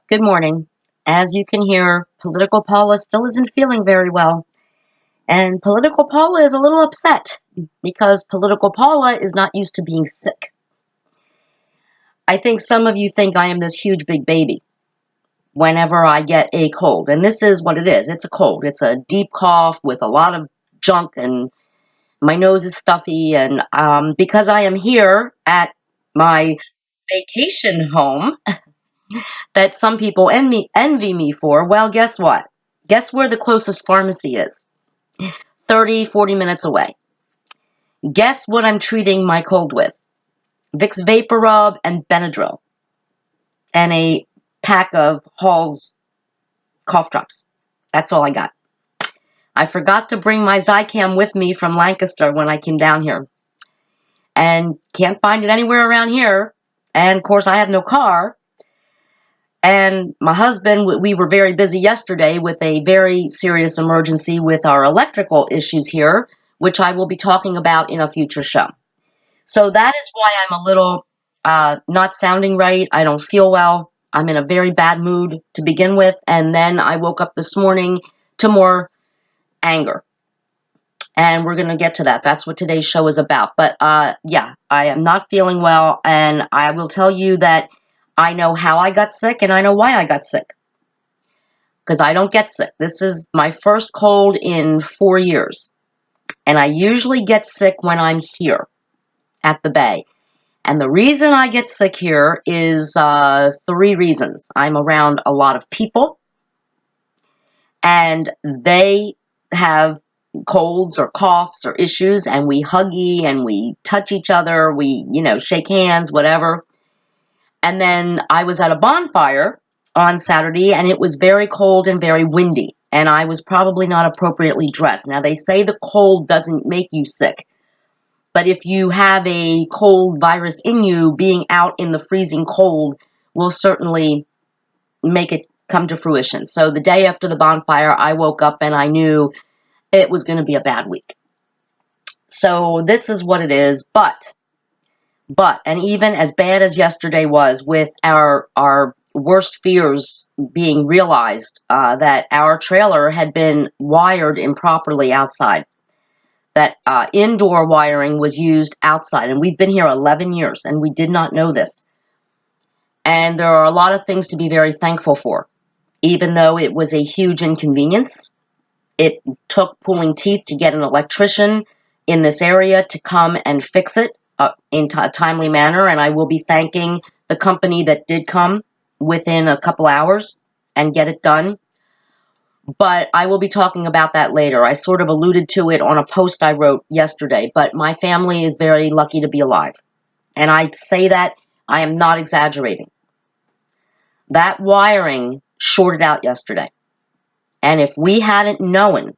Good morning. As you can hear, Political Paula still isn't feeling very well. And Political Paula is a little upset because Political Paula is not used to being sick. I think some of you think I am this huge big baby whenever I get a cold. And this is what it is. It's a cold. It's a deep cough with a lot of junk, and my nose is stuffy. And because I am here at my vacation home that some people envy me for, well, guess what? Guess where the closest pharmacy is? 30, 40 minutes away. Guess what I'm treating my cold with? Vicks Vapor Rub and Benadryl and a pack of Hall's cough drops. That's all I got. I forgot to bring my Zicam with me from Lancaster when I came down here. And can't find it anywhere around here. And of course I have no car. And my husband, we were very busy yesterday with a very serious emergency with our electrical issues here, which I will be talking about in a future show. So that is why I'm a little not sounding right. I don't feel well. I'm in a very bad mood to begin with. And then I woke up this morning to more anger. And we're going to get to that. That's what today's show is about. But yeah, I am not feeling well. And I will tell you that I know how I got sick and I know why I got sick. Because I don't get sick. This is my first cold in 4 years. And I usually get sick when I'm here at the Bay. And the reason I get sick here is 3 reasons. I'm around a lot of people, and they have colds or coughs or issues, and we huggy and we touch each other, we, shake hands, whatever. And then I was at a bonfire on Saturday, and it was very cold and very windy, and I was probably not appropriately dressed. Now, they say the cold doesn't make you sick. But if you have a cold virus in you, being out in the freezing cold will certainly make it come to fruition. So the day after the bonfire, I woke up and I knew it was going to be a bad week. So this is what it is. But, and even as bad as yesterday was, with our worst fears being realized, that our trailer had been wired improperly outside. That indoor wiring was used outside. And we've been here 11 years, and we did not know this. And there are a lot of things to be very thankful for. Even though it was a huge inconvenience, it took pulling teeth to get an electrician in this area to come and fix it in a timely manner. And I will be thanking the company that did come within a couple hours and get it done. But I will be talking about that later. I sort of alluded to it on a post I wrote yesterday, but my family is very lucky to be alive. And I say that, I am not exaggerating. That wiring shorted out yesterday. And if we hadn't known,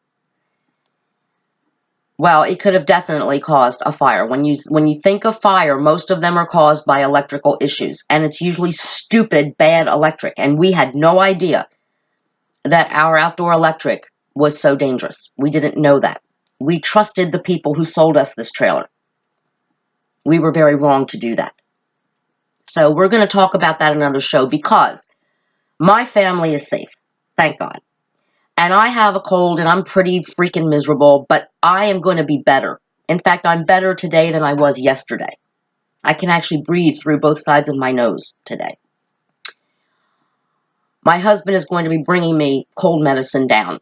well, it could have definitely caused a fire. When you think of fire, most of them are caused by electrical issues. And it's usually stupid, bad electric. And we had no idea that our outdoor electric was so dangerous. We didn't know that. We trusted the people who sold us this trailer. We were very wrong to do that. So we're going to talk about that in another show because my family is safe. Thank God. And I have a cold and I'm pretty freaking miserable, but I am going to be better. In fact, I'm better today than I was yesterday. I can actually breathe through both sides of my nose today. My husband is going to be bringing me cold medicine down,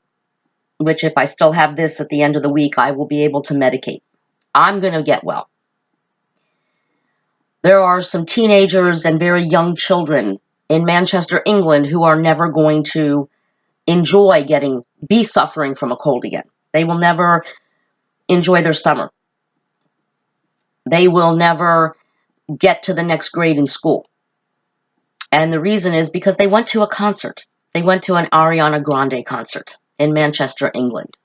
which if I still have this at the end of the week, I will be able to medicate. I'm going to get well. There are some teenagers and very young children in Manchester, England, who are never going to be suffering from a cold again. They will never enjoy their summer. They will never get to the next grade in school. And the reason is because they went to a concert. They went to an Ariana Grande concert in Manchester, England.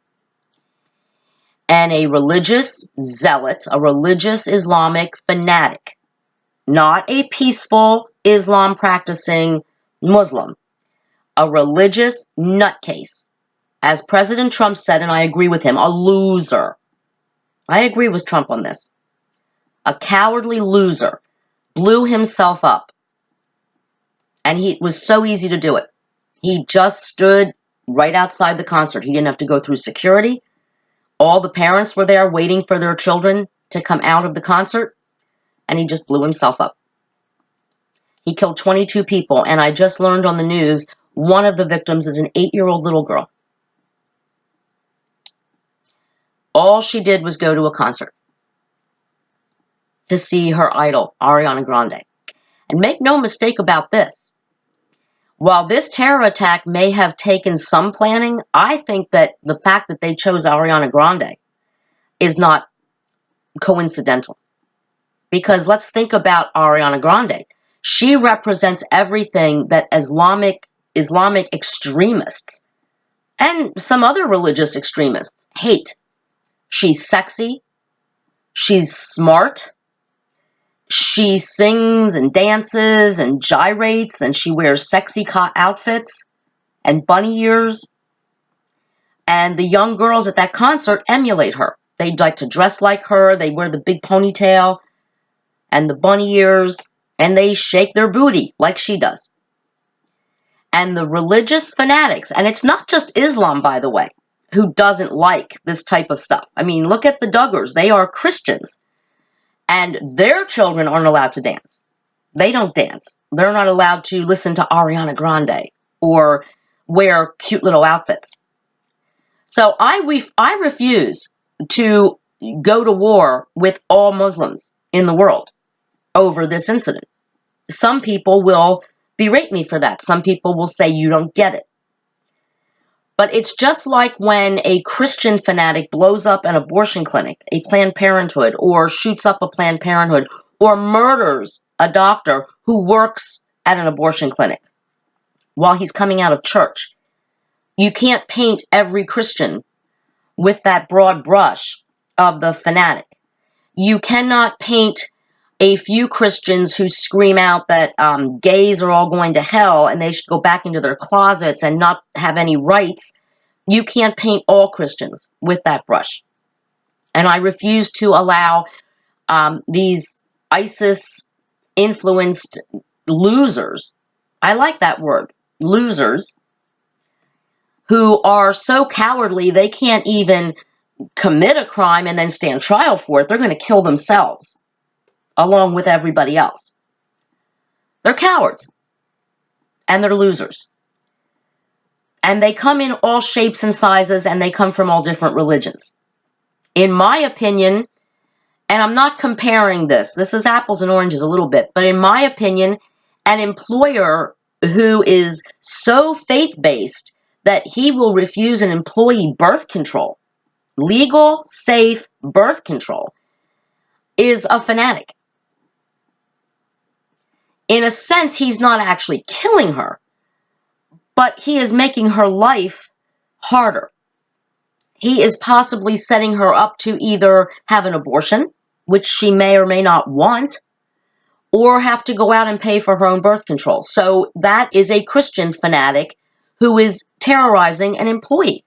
And a religious zealot, a religious Islamic fanatic, not a peaceful Islam practicing Muslim, a religious nutcase, as President Trump said, and I agree with him, a loser. I agree with Trump on this. A cowardly loser blew himself up And it was so easy to do it. He just stood right outside the concert. He didn't have to go through security. All the parents were there waiting for their children to come out of the concert, and he just blew himself up. He killed 22 people, and I just learned on the news one of the victims is an 8-year-old little girl. All she did was go to a concert to see her idol, Ariana Grande. And make no mistake about this. While this terror attack may have taken some planning, I think that the fact that they chose Ariana Grande is not coincidental. Because let's think about Ariana Grande. She represents everything that Islamic extremists and some other religious extremists hate. She's sexy. She's smart. She sings and dances and gyrates, and she wears sexy outfits and bunny ears. And the young girls at that concert emulate her. They like to dress like her. They wear the big ponytail and the bunny ears, and they shake their booty like she does. And the religious fanatics, and it's not just Islam, by the way, who doesn't like this type of stuff. I mean, look at the Duggars. They are Christians, and their children aren't allowed to dance. They don't dance. They're not allowed to listen to Ariana Grande or wear cute little outfits. So I refuse to go to war with all Muslims in the world over this incident. Some people will berate me for that. Some people will say you don't get it. But it's just like when a Christian fanatic blows up an abortion clinic, a Planned Parenthood, or shoots up a Planned Parenthood, or murders a doctor who works at an abortion clinic while he's coming out of church. You can't paint every Christian with that broad brush of the fanatic. You cannot paint a few Christians who scream out that gays are all going to hell and they should go back into their closets and not have any rights. You can't paint all Christians with that brush. And I refuse to allow these ISIS-influenced losers, I like that word, losers, who are so cowardly they can't even commit a crime and then stand trial for it. They're going to kill themselves along with everybody else. They're cowards and they're losers. And they come in all shapes and sizes, and they come from all different religions. In my opinion, and I'm not comparing this is apples and oranges a little bit, but in my opinion, an employer who is so faith-based that he will refuse an employee birth control, legal, safe birth control, is a fanatic. In a sense, he's not actually killing her, but he is making her life harder. He is possibly setting her up to either have an abortion, which she may or may not want, or have to go out and pay for her own birth control. So that is a Christian fanatic who is terrorizing an employee,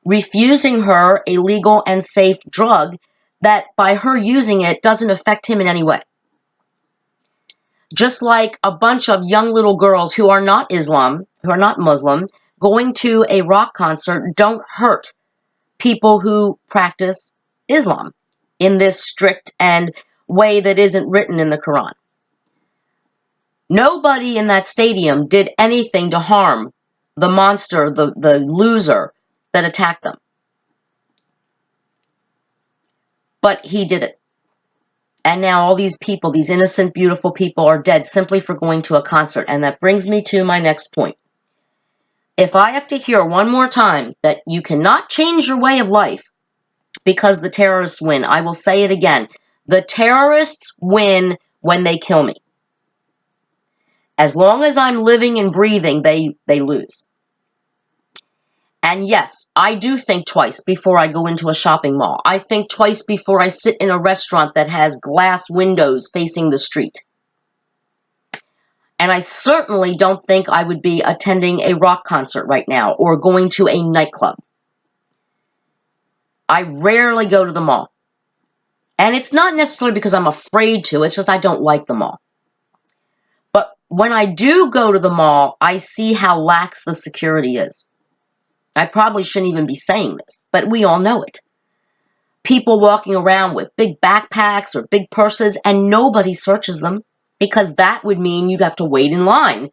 refusing her a legal and safe drug that by her using it doesn't affect him in any way. Just like a bunch of young little girls who are not Muslim, going to a rock concert don't hurt people who practice Islam in this strict and way that isn't written in the Quran. Nobody in that stadium did anything to harm the monster, the loser that attacked them. But he did it. And now all these people, these innocent, beautiful people, are dead simply for going to a concert. And that brings me to my next point. If I have to hear one more time that you cannot change your way of life because the terrorists win, I will say it again. The terrorists win when they kill me. As long as I'm living and breathing, they lose. And yes, I do think twice before I go into a shopping mall. I think twice before I sit in a restaurant that has glass windows facing the street. And I certainly don't think I would be attending a rock concert right now or going to a nightclub. I rarely go to the mall. And it's not necessarily because I'm afraid to, it's just I don't like the mall. But when I do go to the mall, I see how lax the security is. I probably shouldn't even be saying this, but we all know it. People walking around with big backpacks or big purses, and nobody searches them, because that would mean you'd have to wait in line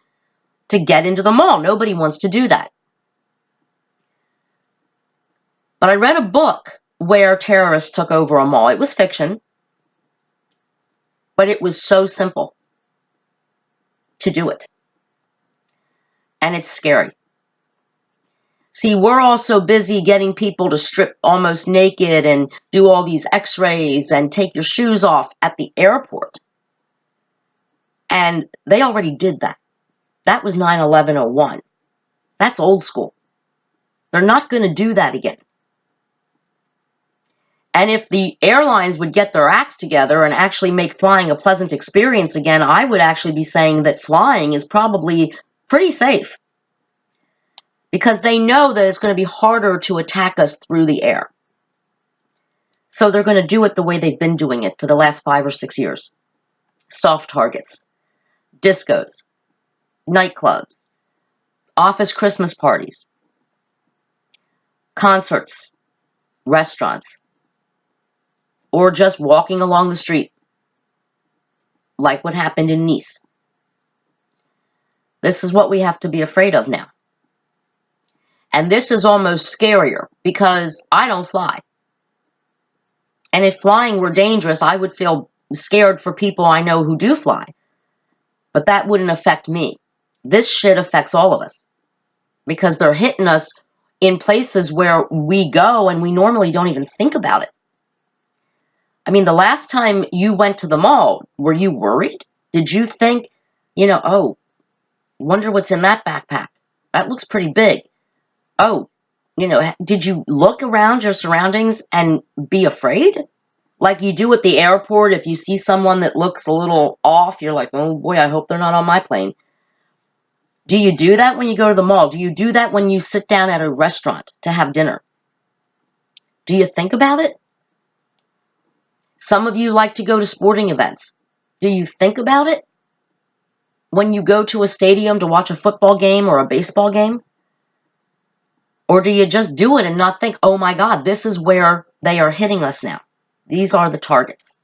to get into the mall. Nobody wants to do that. But I read a book where terrorists took over a mall. It was fiction, but it was so simple to do it. And it's scary. See, we're all so busy getting people to strip almost naked and do all these x-rays and take your shoes off at the airport. And they already did that. That was 9/11/01. That's old school. They're not going to do that again. And if the airlines would get their acts together and actually make flying a pleasant experience again, I would actually be saying that flying is probably pretty safe, because they know that it's going to be harder to attack us through the air. So they're going to do it the way they've been doing it for the last 5 or 6 years. Soft targets, discos, nightclubs, office Christmas parties, concerts, restaurants, or just walking along the street, like what happened in Nice. This is what we have to be afraid of now. And this is almost scarier, because I don't fly. And if flying were dangerous, I would feel scared for people I know who do fly. But that wouldn't affect me. This shit affects all of us, because they're hitting us in places where we go and we normally don't even think about it. I mean, the last time you went to the mall, were you worried? Did you think, oh, wonder what's in that backpack? That looks pretty big. Oh, did you look around your surroundings and be afraid? Like you do at the airport, if you see someone that looks a little off, you're like, oh boy, I hope they're not on my plane. Do you do that when you go to the mall? Do you do that when you sit down at a restaurant to have dinner? Do you think about it? Some of you like to go to sporting events. Do you think about it when you go to a stadium to watch a football game or a baseball game? Or do you just do it and not think, oh my God, this is where they are hitting us now. These are the targets.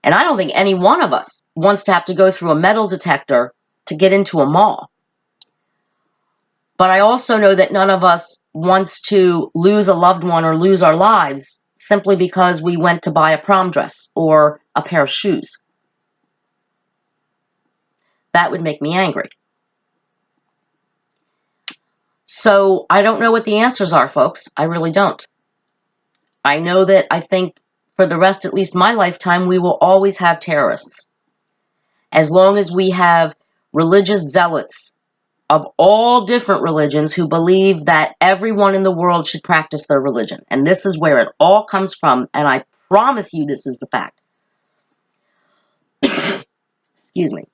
And I don't think any one of us wants to have to go through a metal detector to get into a mall. But I also know that none of us wants to lose a loved one or lose our lives simply because we went to buy a prom dress or a pair of shoes. That would make me angry. So I don't know what the answers are, folks. I really don't. I know that I think for the rest, at least my lifetime, we will always have terrorists. As long as we have religious zealots of all different religions who believe that everyone in the world should practice their religion. And this is where it all comes from, and I promise you this is the fact. Excuse me.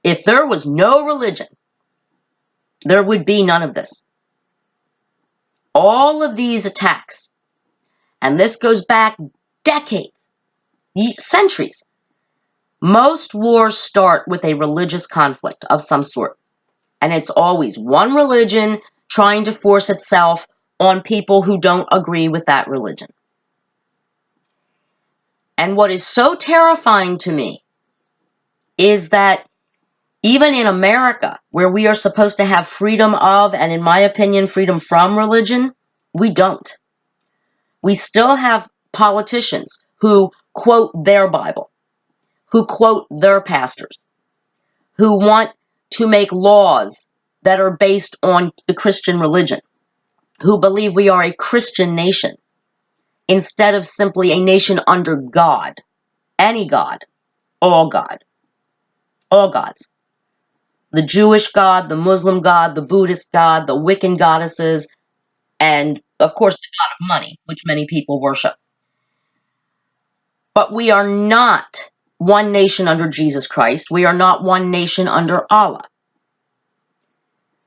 If there was no religion, there would be none of this. All of these attacks, and this goes back decades, centuries. Most wars start with a religious conflict of some sort. And it's always one religion trying to force itself on people who don't agree with that religion. And what is so terrifying to me is that even in America, where we are supposed to have freedom of, and in my opinion, freedom from religion, we don't. We still have politicians who quote their Bible, who quote their pastors, who want to make laws that are based on the Christian religion, who believe we are a Christian nation instead of simply a nation under God. Any God. All God. All gods. The Jewish God, the Muslim God, the Buddhist God, the Wiccan goddesses, and, of course, the God of money, which many people worship. But we are not one nation under Jesus Christ. We are not one nation under Allah.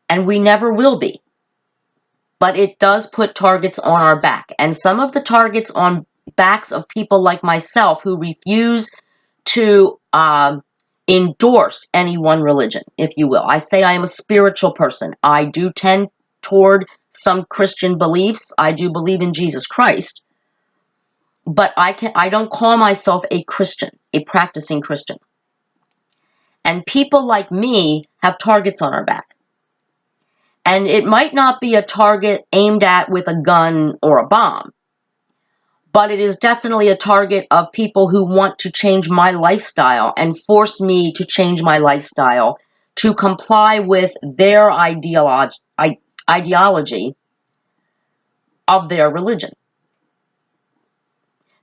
And we never will be. But it does put targets on our back. And some of the targets on backs of people like myself who refuse to endorse any one religion, if you will. I say I am a spiritual person. I do tend toward some Christian beliefs. I do believe in Jesus Christ. But I don't call myself a Christian, a practicing Christian. And people like me have targets on our back. And it might not be a target aimed at with a gun or a bomb, but it is definitely a target of people who want to change my lifestyle and force me to change my lifestyle to comply with their ideology of their religion.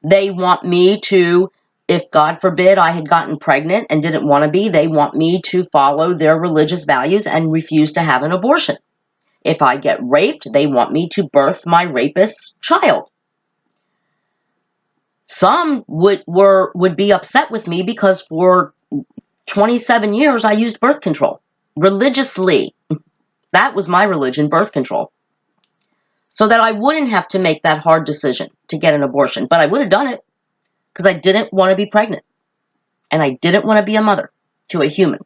They want me to, if God forbid I had gotten pregnant and didn't want to be, they want me to follow their religious values and refuse to have an abortion. If I get raped, they want me to birth my rapist's child. Some would be upset with me because for 27 years I used birth control religiously. That was my religion, birth control. So that I wouldn't have to make that hard decision to get an abortion. But I would have done it because I didn't want to be pregnant. And I didn't want to be a mother to a human.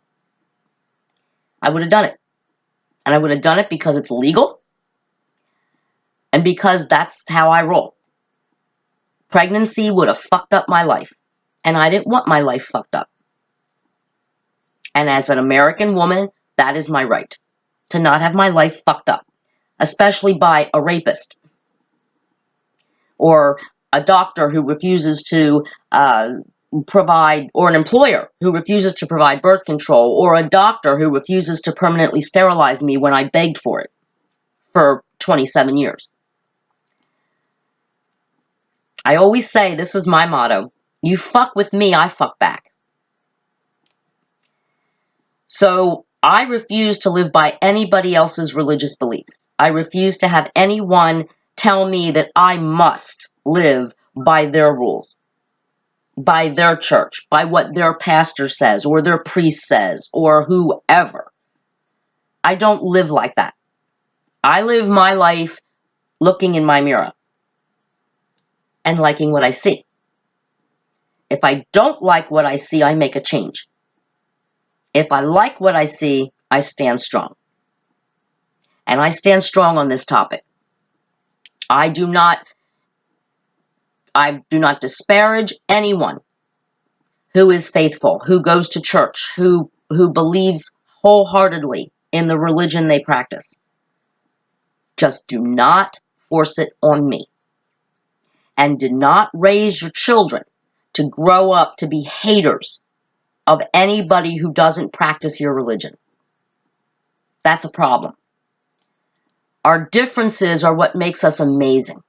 I would have done it. And I would have done it because it's legal. And because that's how I roll. Pregnancy would have fucked up my life. And I didn't want my life fucked up. And as an American woman, that is my right. To not have my life fucked up. Especially by a rapist. Or a doctor who refuses to provide, or an employer who refuses to provide birth control, or a doctor who refuses to permanently sterilize me when I begged for it for 27 years. I always say, this is my motto, you fuck with me, I fuck back. So I refuse to live by anybody else's religious beliefs. I refuse to have anyone tell me that I must live by their rules, by their church, by what their pastor says, or their priest says, or whoever. I don't live like that. I live my life looking in my mirror and liking what I see. If I don't like what I see, I make a change. If I like what I see, I stand strong. And I stand strong on this topic. I do not disparage anyone who is faithful, who goes to church, who believes wholeheartedly in the religion they practice. Just do not force it on me. And do not raise your children to grow up to be haters of anybody who doesn't practice your religion. That's a problem. Our differences are what makes us amazing.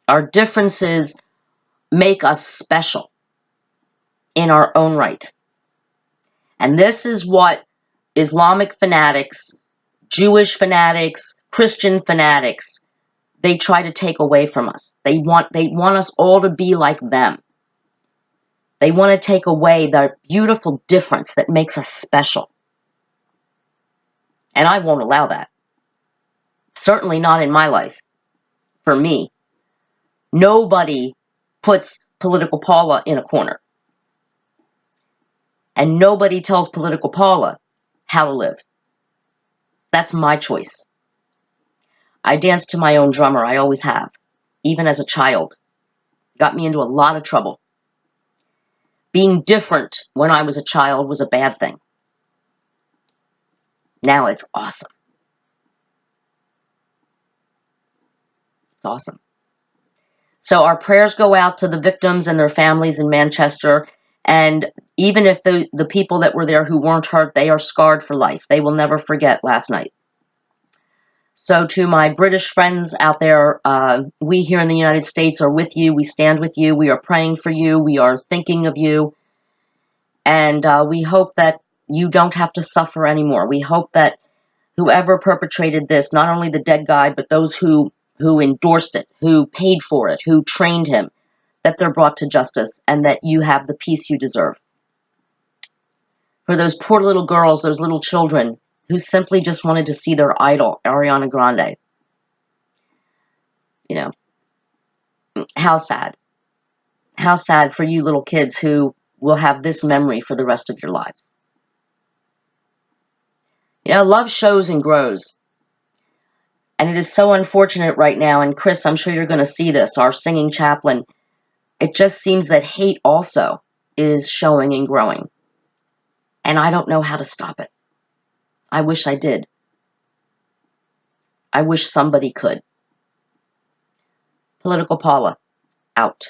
Our differences make us special in our own right. And this is what Islamic fanatics, Jewish fanatics, Christian fanatics, they try to take away from us. They want us all to be like them. They want to take away the beautiful difference that makes us special. And I won't allow that. Certainly not in my life. For me. Nobody puts Political Paula in a corner. And nobody tells Political Paula how to live. That's my choice. I dance to my own drummer. I always have. Even as a child. Got me into a lot of trouble. Being different when I was a child was a bad thing. Now it's awesome. It's awesome. So our prayers go out to the victims and their families in Manchester. And even if the people that were there who weren't hurt, they are scarred for life. They will never forget last night. So to my British friends out there, we here in the United States are with you. We stand with you. We are praying for you. We are thinking of you. And we hope that you don't have to suffer anymore. We hope that whoever perpetrated this, not only the dead guy, but those who endorsed it, who paid for it, who trained him, that they're brought to justice and that you have the peace you deserve. For those poor little girls, those little children who simply just wanted to see their idol, Ariana Grande. You know, how sad. How sad for you little kids who will have this memory for the rest of your lives. You know, love shows and grows. And it is so unfortunate right now, and Chris, I'm sure you're going to see this, our singing chaplain, it just seems that hate also is showing and growing. And I don't know how to stop it. I wish I did. I wish somebody could. Political Paula, out.